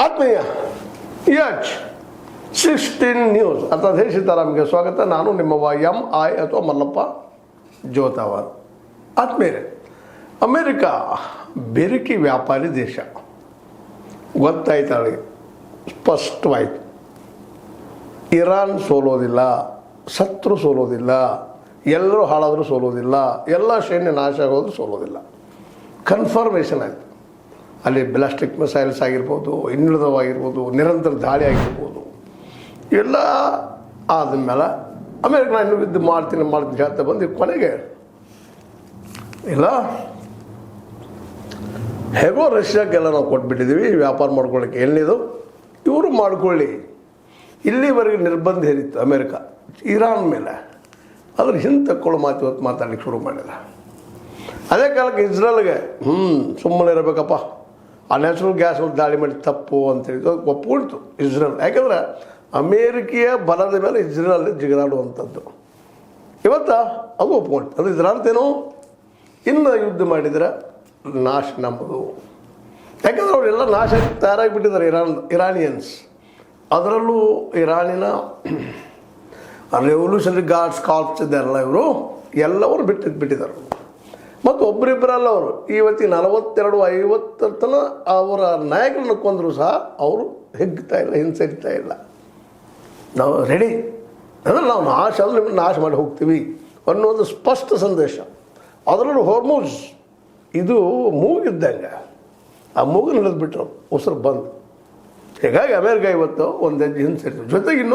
ಆತ್ಮೀಯ ಯಚ್ 16 ನ್ಯೂಸ್ ಅಥವಾ ಹೇ ಸೀತಾರಾಮ್ಗೆ ಸ್ವಾಗತ. ನಾನು ನಿಮ್ಮವ MI ಅಥವಾ ಮಲ್ಲಪ್ಪ ಜೋತಾವರ್. ಆತ್ಮೀಯರೇ, ಅಮೇರಿಕ ಬೆರಕಿ ವ್ಯಾಪಾರಿ ದೇಶ ಗೊತ್ತಾಯ್ತಾಳೆ, ಸ್ಪಷ್ಟವಾಯಿತು. ಇರಾನ್ ಸೋಲೋದಿಲ್ಲ, ಶತ್ರು ಸೋಲೋದಿಲ್ಲ, ಎಲ್ಲರೂ ಹಾಳಾದರೂ ಸೋಲೋದಿಲ್ಲ, ಎಲ್ಲ ಸೈನ್ಯ ನಾಶ ಆಗೋದು ಸೋಲೋದಿಲ್ಲ. ಕನ್ಫರ್ಮೇಷನ್ ಆಯಿತು. ಅಲ್ಲಿ ಬ್ಲಾಸ್ಟಿಕ್ ಮಿಸೈಲ್ಸ್ ಆಗಿರ್ಬೋದು, ಇನ್ನುಳಿದವಾಗಿರ್ಬೋದು, ನಿರಂತರ ದಾಳಿ ಆಗಿರ್ಬೋದು, ಎಲ್ಲ ಆದಮೇಲೆ ಅಮೇರಿಕ ನಾನು ಇನ್ನೂ ಇದು ಮಾಡ್ತೀನಿ ಹೇಳ್ತಾ ಬಂದು ಕೊನೆಗೆ ಇಲ್ಲ ಹೇಗೋ ರಷ್ಯಾಕ್ಕೆಲ್ಲ ನಾವು ಕೊಟ್ಬಿಟ್ಟಿದ್ದೀವಿ, ವ್ಯಾಪಾರ ಮಾಡ್ಕೊಳ್ಳೋಕ್ಕೆ ಎಲ್ಲಿದು ಇವರು ಮಾಡ್ಕೊಳ್ಳಿ. ಇಲ್ಲಿವರೆಗೆ ನಿರ್ಬಂಧ ಹೇರಿತ್ತು ಅಮೇರಿಕ ಇರಾನ್ ಮೇಲೆ, ಅದ್ರ ಹಿಂದೆ ತಕ್ಕೊಳ್ಳೋ ಮಾತು ಇವತ್ತು ಮಾತಾಡಲಿಕ್ಕೆ ಶುರು ಮಾಡಿಲ್ಲ. ಅದೇ ಕಾಲಕ್ಕೆ ಇಸ್ರೇಲ್ಗೆ ಸುಮ್ಮನೆ ಇರಬೇಕಪ್ಪ, ಆ ನ್ಯಾಚುರಲ್ ಗ್ಯಾಸ್ ದಾಳಿ ಮಾಡಿ ತಪ್ಪು ಅಂತೇಳಿ ಒಪ್ಕೊಳ್ತು ಇಸ್ರೇಲ್. ಯಾಕಂದ್ರೆ ಅಮೇರಿಕೆಯ ಬಲದ ಮೇಲೆ ಇಸ್ರೇಲ್ ಜಿಗಿದಾಡುವಂಥದ್ದು. ಇವತ್ತು ಅದು ಒಪ್ಕೊಳ್ತು. ಅದು ಇದ್ರಾಂತೇನೋ ಇನ್ನು ಯುದ್ಧ ಮಾಡಿದರೆ ನಾಶ ನಮ್ಮದು. ಯಾಕಂದ್ರೆ ಅವರೆಲ್ಲ ನಾಶ ತಯಾರಾಗಿಬಿಟ್ಟಿದ್ದಾರೆ ಇರಾನಿಯನ್ಸ್. ಅದರಲ್ಲೂ ಇರಾನಿನ ರೆವಲ್ಯೂಷನರಿ ಗಾರ್ಡ್ಸ್ ಕಾರ್ಪ್ಸ್ ಇದ್ದಾರಲ್ಲ, ಇವರು ಎಲ್ಲವರು ಬಿಟ್ಟಿದ್ದಾರೆ. ಮತ್ತು ಒಬ್ಬರಿಬ್ಬರಲ್ಲ, ಅವರು ಇವತ್ತಿನ 42-50 ತನ ಅವರ ನಾಯಕರನ್ನು ಕೊಂದರೂ ಸಹ ಅವರು ಹಿಗ್ತಾ ಇಲ್ಲ, ಹಿಂಸರಿತಾ ಇಲ್ಲ. ನಾವು ರೆಡಿ ಅಂದರೆ ನಾವು ನಾಶ ಮಾಡಿ ಹೋಗ್ತೀವಿ ಅನ್ನೋದು ಸ್ಪಷ್ಟ ಸಂದೇಶ. ಅದರಲ್ಲೂ ಹೊರ್ಮುಜ್ ಇದು ಮೂಗಿದ್ದಂಗೆ, ಆ ಮೂಗನ್ನು ಹಿಡಿದ್ಬಿಟ್ರು ಉಸಿರು ಬಂದು. ಹೀಗಾಗಿ ಅಮೇರಿಕ ಇವತ್ತು ಒಂದು ಹೆಜ್ಜೆ ಹಿಂಸರಿತು. ಜೊತೆಗೆ